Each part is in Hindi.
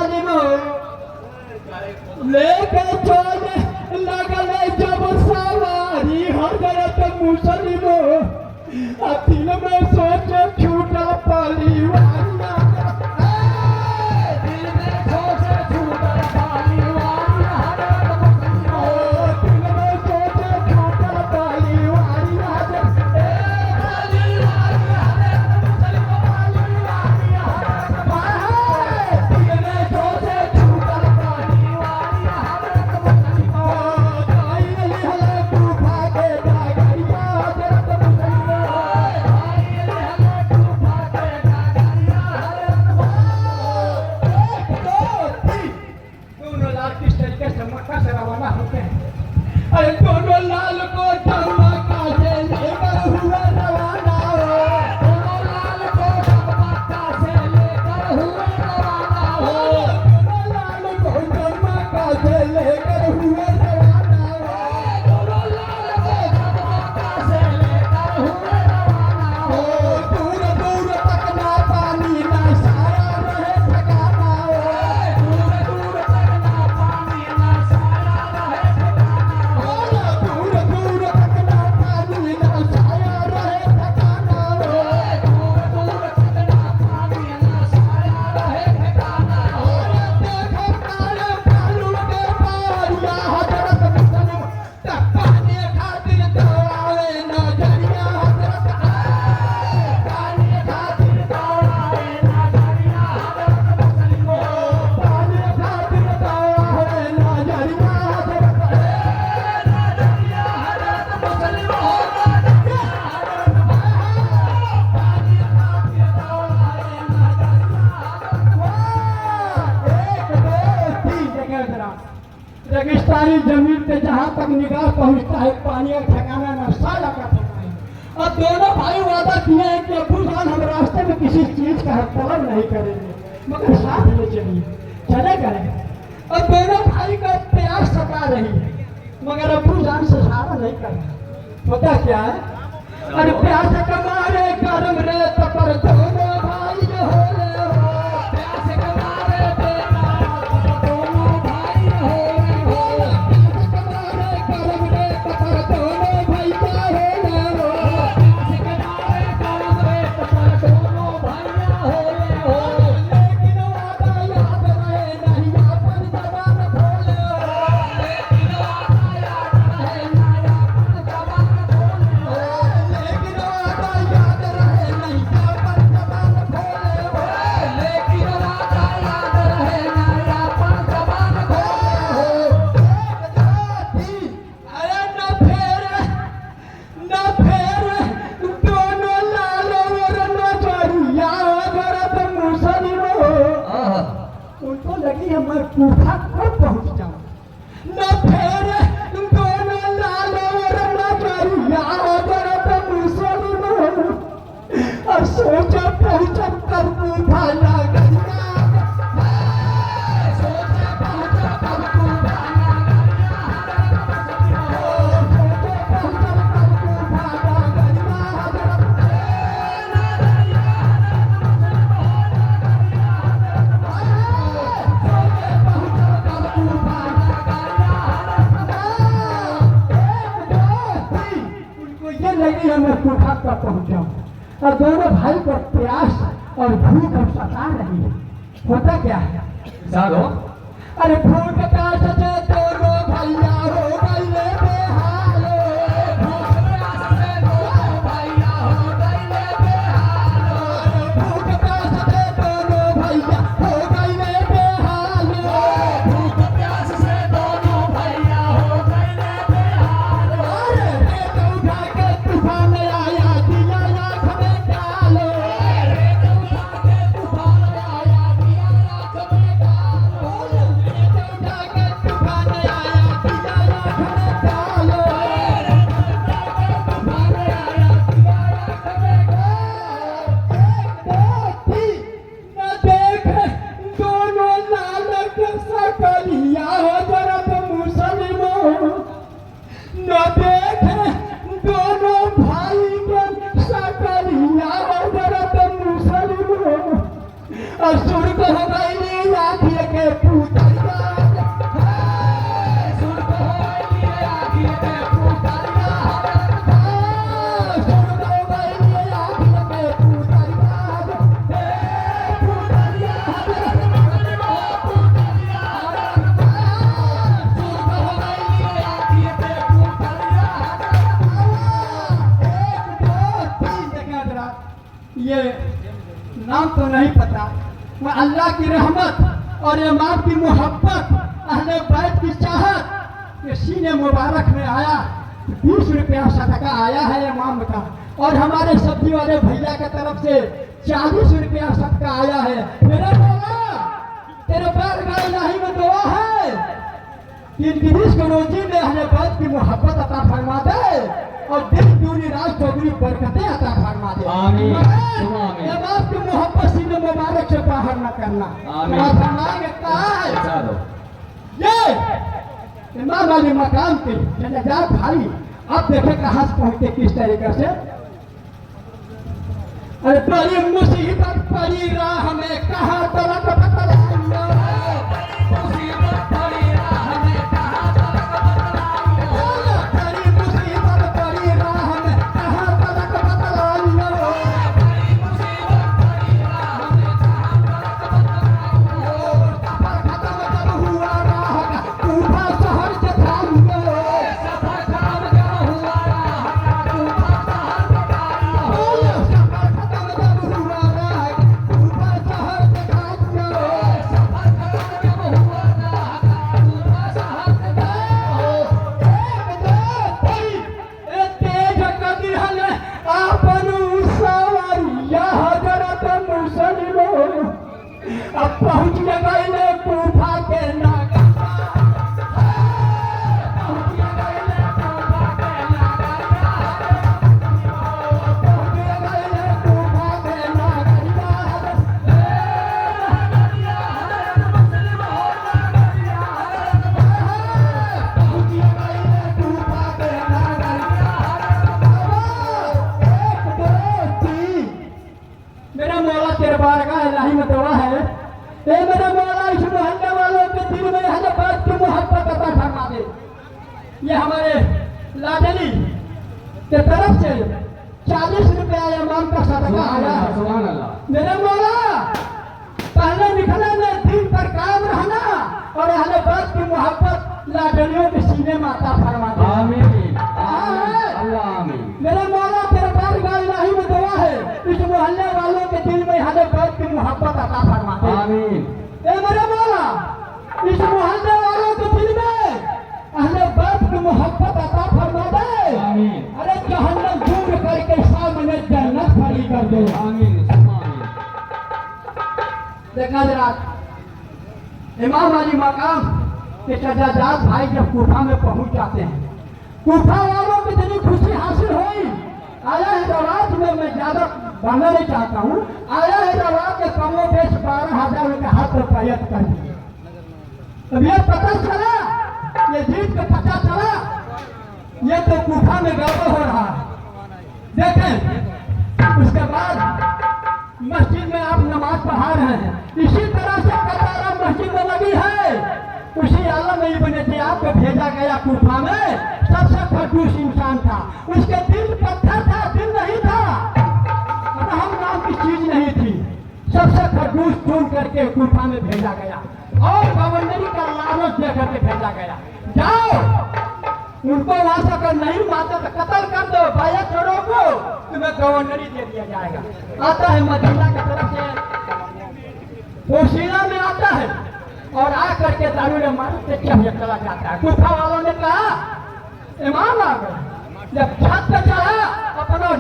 मुसलिमो लेके चले लगले जब सवारी हजरत मुसलिमो दिल में सोचे छूटा परिवार रेगिस्तानी जमीन पे जहाँ तक निगाह पहुँचता है पानी का ठिकाना न साला का ठिकाना। और दोनों भाई वादा किए हैं कि अब्बू जान हम रास्ते में किसी चीज का तलब नहीं करेंगे मगर साथ में चलिए चले गए। और दोनों भाई का प्यास सता रही है मगर अब्बू जान से सहारा नहीं कर रहा। होता क्या है अरे प्यास कमारे गर्म रे तपर दोनों भाई जो हो कूफा कब पहुंच जाऊं न फेर दोनों लालो न करूं यार मुसलिम और सोचा पहुंचब कर कूफा लगा मैं कोठा पर पहुंचा और दोनों भाई को प्यास और भूख सता रही है। होता क्या है सारो अरे भूख प्यास से दोनों भैया हो गए बेहाल भूख प्यास से दोनों भैया हो गए बेहाल भूख प्यास से दोनों भैया हो गए बेहाल भूख प्यास से दोनों भैया हो गए बेहाल अरे उठा के तूफान आया दिया आँख में डालो उठा के तूफान आया दिया आँख में डालो उठा के तूफान आया दिया और सुर को हो गई आखिर के पुतरिया, सुर को हो गई आखिर के पुतरिया, सुर को हो गई आखिर के पुतरिया, पुतरिया पुतरिया, सुर को हो गई आखिर के पुतरिया। ये नाम तो नहीं पता, मैं अल्लाह की रहमत और इमाम की मोहब्बत, अहले बैत की चाहत ये सीने मुबारक में आया। 20 रुपया सदका आया है इमाम का, और हमारे सब्जी वाले भैया की तरफ से 40 रुपया सदका आया है। मेरा मौला तेरे पैर गाय नहीं में दुआ है कि गिरीश को रोजी में अहले बैत की मोहब्बत अता फरमा दे और दिन दूनी रात चौगुनी बरकतें अता फरमा दे। आमीन। इमाम की मोहब्बत सीने मुबारक से बाहर न करना। आमीन। फरमाएंगे कहा है ये इमाम वाली मकाम के जनाजात भाई, अब देखे कहां से पहुंचे किस तरीके से। अरे बड़ी मुसीबत पड़ी राह में, कहां तलक बतलाइयो, मुसीबत पड़ी राह में, कहां तलक बतलाइयो, बड़ी मुसीबत पड़ी राह में, कहां तलक बतलाइयो, बड़ी मुसीबत पड़ी राह में, कहां तलक बतलाइयो, सफर खत्म जब हुआ राह का कूफा शहर से थामियो, सफर खत्म जब हुआ राह का कूफा शहर से थामियो, सफर खत्म जब हुआ राह का कूफा शहर से थामियो, सफर खत्म जब हुआ राह का कूफा शहर से थामियो। एक तेज कदी हले आपनु सवरिया हजरत मुसलिमो, अब पहुंच गए कूफा के नगर, पहुंच गए कूफा के नगर, पहुंच गए कूफा के नगर, मुसलिमो पहुंच गए कूफा के नगर। मेरा मौला तेरे बारगाह इलाही में दुआ है, ए मेरा मौला इस मोहल्ले वालों के दिल में अहले बैत की मोहब्बत अता फरमा दे। ये हमारे लाडली के तरफ से 40 रुपया इमाम का सदका आया है। सुभान अल्लाह। मेरे मौला पहले निकले में दिन पर कायम रहना और अहले बैत की मोहब्बत लाडलियों के सीने में अता फरमा दे। आमीन। अल्लाह आमीन। मेरा मौला तेरे बारगाह इलाही में दुआ है, इस मोहल्ले वालों के दिल में अहले बैत की मोहब्बत अता फरमा दे। आमीन। ए मेरे मौला इस मोहल्ले वालों के दिल में अहले बैत की मोहब्बत अता फरमा दे। आमीन। अरे जहन्नम दूर करके सामने जन्नत खड़ी कर दे। आमीन। आमीन। देखा जरा इमाम वाली मकाम के सजादार भाई जब कूफा में पहुंच जाते हैं, कूफा वालों को इतनी खुशी हासिल हुई। आया है रवाज में, मैं ज्यादा बढ़ना नहीं चाहता हूँ, आया है रवाज के कमों बेच 12,000 के हाथ में पैयत कर दिए। तब ये पता चला, ये जीत को पता चला, ये तो कूफा में गड़बड़ हो रहा है। देखें उसके बाद मस्जिद में आप नमाज पढ़ा रहे हैं, इसी तरह से कतारा मस्जिद में लगी है। उसी आलम में इब्न जियाद को भेजा गया कूफा में, सबसे खड़ूस इंसान था, उसके दिल पत्थर था, दिल नहीं था, हम नाम की चीज नहीं थी। सबसे खड़ूस चुन करके कूफा में भेजा गया और गवर्नरी का लालच दे करके भेजा गया, जाओ उनको वहां से अगर नहीं मानते तो कत्ल कर दो, बाया छोड़ो को तुम्हें गवर्नरी दे दिया जाएगा। आता है मदीना की तरफ से, पोशीना में आता है और आकर के दारूल मारूफ से चला जाता है। कूफा वालों ने कहा इमाम आ गए, जब छत पे चढ़ा अपना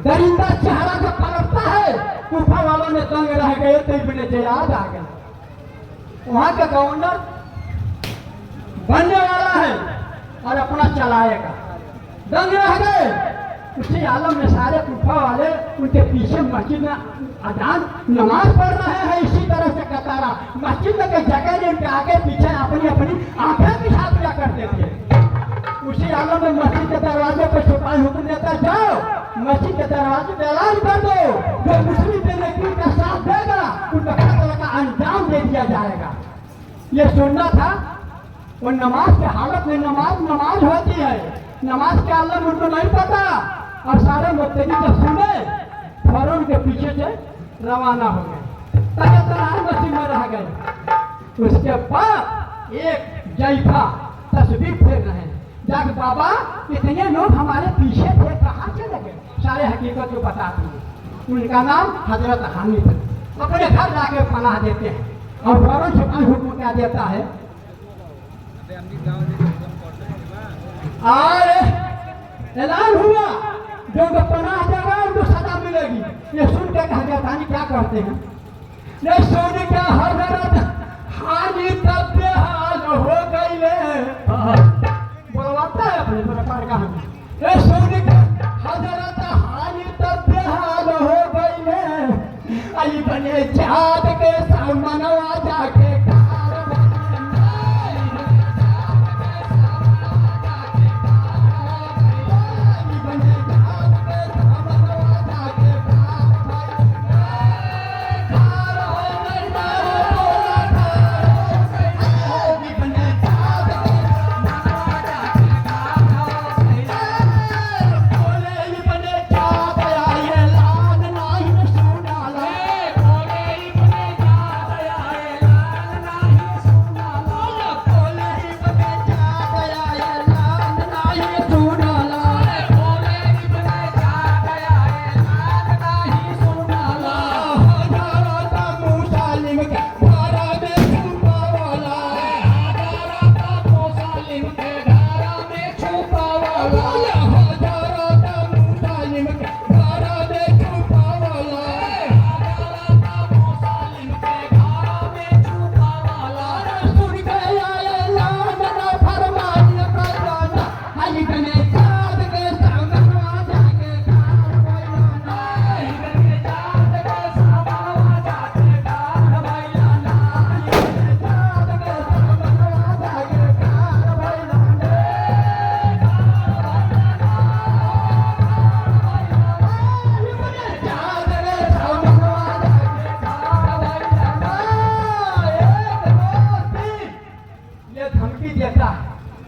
दरिंदा चेहरा जो पलटता है, कूफा वालों ने दंग रह गए तो इब्न जियाद आ गए। वहां का गवर्नर बनने वाला है और अपना चलाएगा, दंग रह गए। उसी आलम में सारे कूफा वाले उनके पीछे मस्जिद में अजान नमाज पढ़ रहे हैं। इसी तरह से कतारा मस्जिद में कई जगह नहीं, उनके आगे पीछे अपनी अपनी आंखें पिछा दिया करते थे। उसी आलम में मस्जिद के दरवाजे पर छुपाई हुक्म देता, जाओ मस्जिद के दरवाजे पे ऐलान कर दो, जो मुस्लिम बेनकीर का साथ देगा उनको कत्ल का अंजाम दे दिया जाएगा। ये सुनना था। और नमाज के हालत में नमाज होती है, नमाज के आलम उनको नहीं पता। और सारे मुत्तकी जब सुने फौरन के पीछे से रवाना हो गए, तक मस्जिद में रह गए। उसके बाद एक जैफा तस्वीर फेर रहे हैं, जाके बाबा इतने लोग हमारे पीछे थे, कहाँ चले गए? सारे हकीकत को बताते हैं। उनका नाम हजरत हामिद है। अपने घर जाके पनाह देते हैं और फौरन से हुक्म क्या देता है, और ऐलान हुआ जो पनाह देगा उनको सजा मिलेगी। ये सुन के हजरत हानी क्या करते हैं, ये सुन के हजरत हानि तब हाल हो गई बोलवाता है अपने प्रकार का हम। ये सुन के हजरत हानि तब हाल हो गई आई बने जात के सामनवा जाके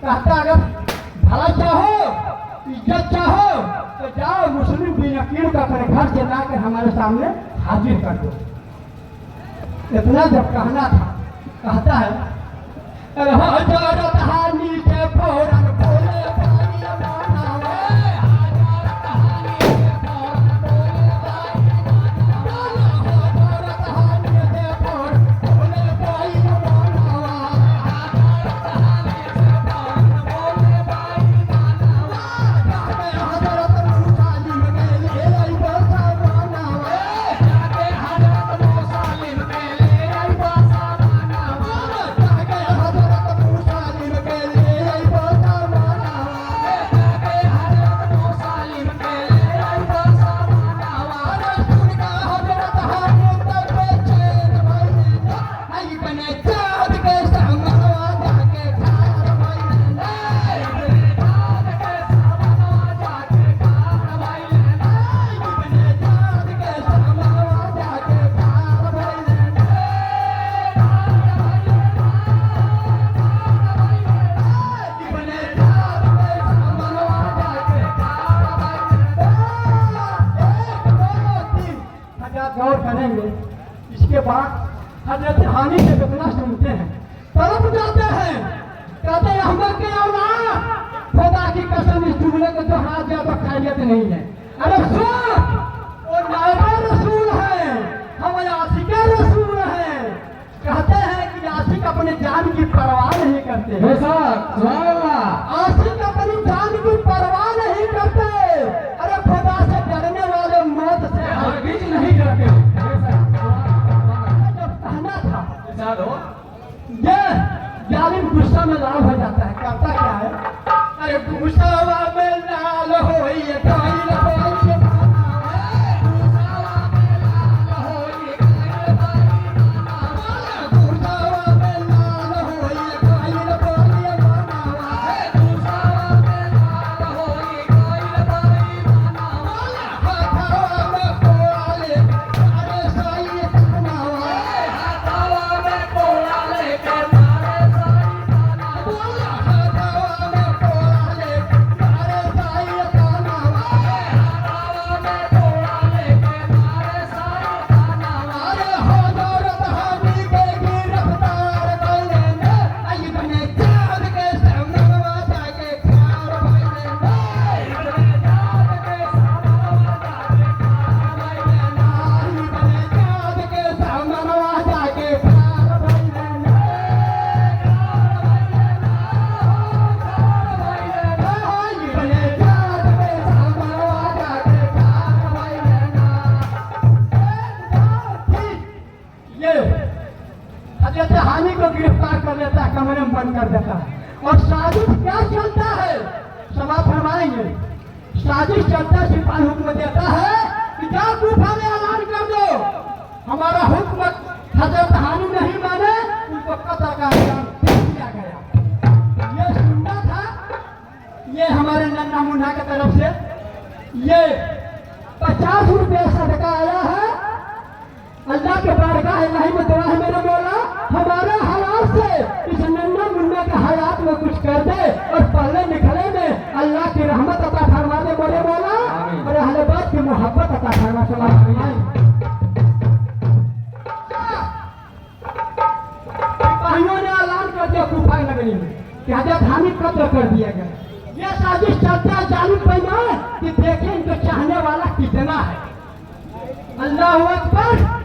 कहता अगर भला चाहो, इज्जत चाहो तो जाओ मुस्लिम बेनकीर को अपने घर से लाकर हमारे सामने हाजिर कर दो। इतना जब कहना था, कहता है हजरत हानि के फौरन बोले पानी बनावे, हजरत हानि के फौरन बोले पानी बनावे, हजरत हानि के फौरन बोले पानी बनावे, हजरत हानि के फौरन बोले पानी बनावे, हजरत मुसालिम के लिए आई बसा बनावे, जाके हजरत मुसालिम के लिए आई बसा बनावे, जाके हजरत मुसालिम के लिए आई बसा बनावे, जाके हजरत मुसालिम के लिए आई बसा बनावे, सुन का हजरत हानि तक चैन भइले, आई बने चाँद के सामनवा जाके ठाड़ भइले, आई बने चाँद के सामनवा जाके ठाड़ भइले, आई बने चाँद के सामनवा जाके ठाड़ भइले, गौर करेंगे। इसके बाद हजरत हानि से कितना सुनते हैं, तरफ जाते हैं, कहते हैं हम के औलाद, खुदा की कसम इस जुमले को तो हाथ ज्यादा खैरियत नहीं है। अरे सुन, वो नायबे रसूल है, हम आशिके रसूल हैं। कहते हैं कि आशिक अपने जान की परवाह नहीं करते, आशिक अपनी जान की परवाह नहीं करते। अरे खुदा से डरने वाले मौत से हरगिज नहीं डरते। जब कहना था ये जालिम गुस्सा में लाल हो जाता है, कहता क्या है, अरे गुस्सा में लाल हो ये कायल बाई बनावे, गुस्सा में लाल हो ये कायल बाई बनावे, गुस्सा में लाल हो ये कायल बाई बनावे, गुस्सा में लाल हो ये कायल बाई बनावे, ये हजरत हानि को गिरफ्तार कर लेता है, कमरे में बंद कर देता है। और साजिश क्या चलता है, सभा फरमाएंगे। साजिश चलता है, सिपाही हुक्म देता है कि जाओ कूफा में ऐलान कर दो, हमारा हुक्म हजरत हानि नहीं माने, उनको कत्ल का इल्जाम दे दिया गया। ये सुनना था, ये हमारे नन्ना मुन्ना की तरफ से ये 50 रुपये सदका आया है। अल्लाह के बारगाह इलाही में दुआ है मेरे मौला, हमारे हालात से इस नन्ना मुन्ना के हालात में कुछ कर दे और पढ़ने लिखने में अल्लाह की रहमत अता फरमा दे मेरे मौला, और अहले बैत की मोहब्बत अता फरमा। सिपाहियों ने ऐलान कर दिया कूफा नगरी में कि हजरत हानि कत्ल कर दिया गया। ये साजिश चलता है जालिम पैमान कि देखें इनको चाहने वाला कितना है। अल्लाह अकबर।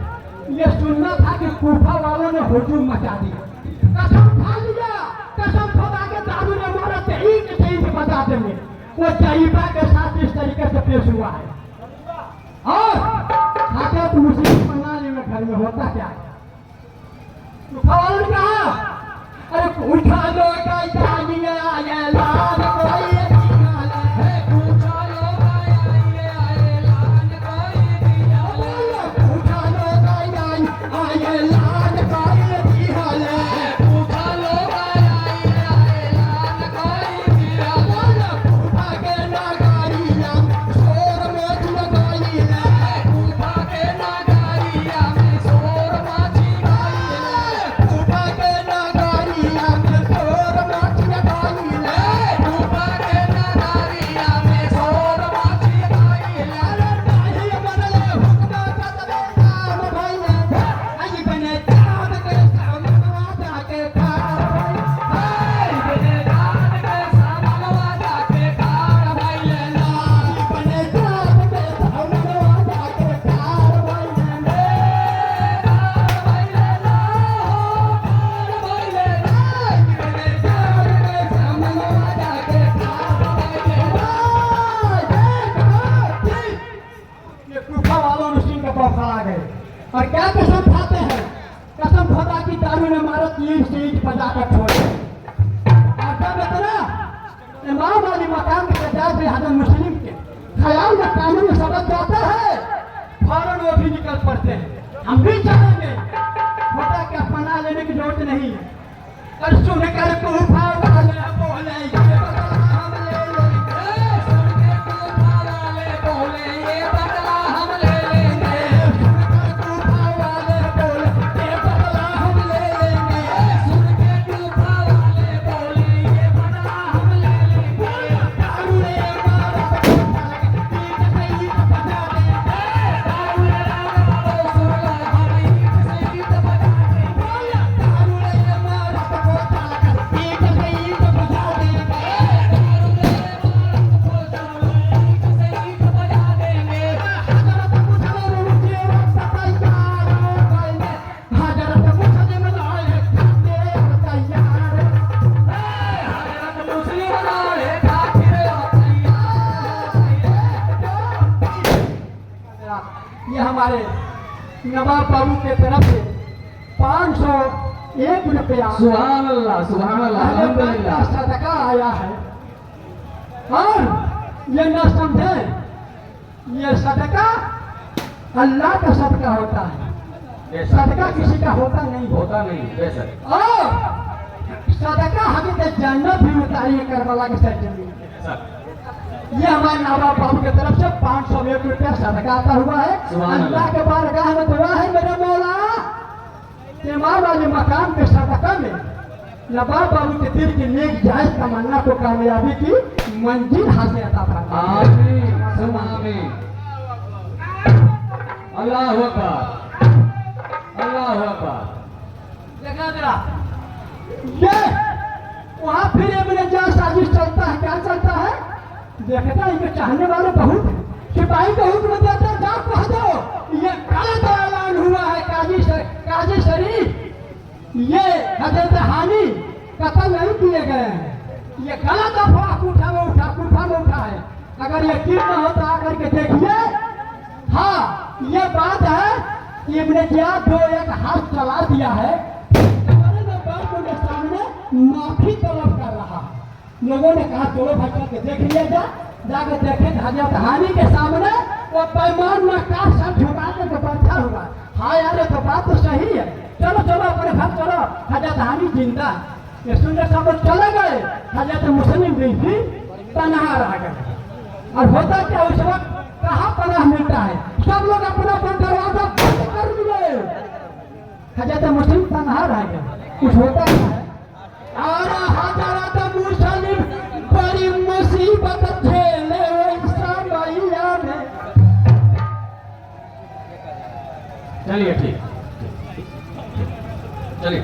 ये सुनना था कि कूफा वालों ने हुजूम मचा दिया, कसम खा लिया, कसम खुदा के दादू ने मारा तेईस बता देंगे। वो जहीबा के साथ इस तरीके से पेश हुआ है। और हजरत मुस्लिम प्रणाली में घर में होता क्या है, कूफा वालों ने कहा अरे उठा लो और क्या कसम खाते हैं, कसम खुदा की दारू ने मारा 3 सीट बजाकर छोड़े। और जब इतना इमाम वाली मकाम के बजाय से हजरत मुस्लिम के ख्याल में कानून में सबक जाता है, फौरन वो भी निकल पड़ते हैं, हम भी चलेंगे, खुदा के पनाह लेने की जरूरत नहीं है। और सुनकर कूफा वाले बोले ये बदला हम ले लेंगे, सुनकर कूफा वाले बोले ये बदला हम ले लेंगे, सुनकर कूफा वाले बोले ये बदला हम ले लेंगे, सुनकर कूफा वाले बोले ये बदला हम ले लेंगे। दारू ने मारा तो ईद से ईद बजा देंगे, दारू ने मारा तो सुरला हम ईद से ईद बजा देंगे, दारू ने मारा तो ईद से ईद बजा देंगे, दारू ने मारा तो ईद से ईद बजा देंगे। हजरत मुस्लिम के वक्त तैयार हो गए, हजरत मुस्लिम लाए खाते तैयार, हजरत मुस्लिम लाए खाते तैयार। ये हमारे नवाब बाबू के तरफ से 501 रुपया सुभान अल्लाह, अल्हम्दुलिल्लाह। सदका आया है। और ये न समझे, ये सदका अल्लाह का सदका होता है, सदका किसी का होता नहीं। होता नहीं, बेशक। और सदका हमें जन्नत भी उतारी है करबला के सज्जन। ये हमारे नवाब बाबू की तरफ से 501 रुपया सदका आता हुआ है। सुभान अल्लाह के बारगाह में दुआ है मेरे मौला, इमाम वाले मकाम के सदका में नवाब बाबू के दिल की नेक जायज तमन्ना को कामयाबी की मंजिल हासिल अता फरमा। आमीन, सुम आमीन। अल्लाह अकबर, अल्लाह अकबर। देखा जरा, ये वहाँ फिर अपने जहाँ साजिश चलता है, क्या चलता है देखता है, इनके चाहने वाले बहुत हैं। सिपाही को हुक्म देता है जाओ कह दो ये गलत ऐलान हुआ है, काजी शरीफ ये हजरत हानि कत्ल नहीं किए गए हैं, ये गलत अफवाह कूफा में उठा है। अगर यकीन न हो तो आकर के देखिए। हाँ ये बात है इब्ने क्या दो एक हाथ चला दिया है, हमारे बाप के सामने माफी तलब कर रहा। लोगों ने कहा चलो भाई चल के देख लिया जाकर देखे हजरत हानी के सामने वो पैमान में का सर झुका के तो बैठा हुआ। हाँ यार ये तो बात तो सही है, चलो चलो अपने घर चलो, हजरत हानी जिंदा। ये सुनकर सब लोग चले गए, हजरत मुस्लिम बीवी तनहा रह गए। और होता क्या उस वक्त कहाँ पनाह मिलता है, सब लोग अपना अपना दरवाजा बंद कर दिए, हजरत मुस्लिम तनहा रह गए। कुछ होता क्या है, और हजरत मुस्लिम बड़ी मुसीबत झेले वैसा मैया में। चलिए ठीक, चलिए।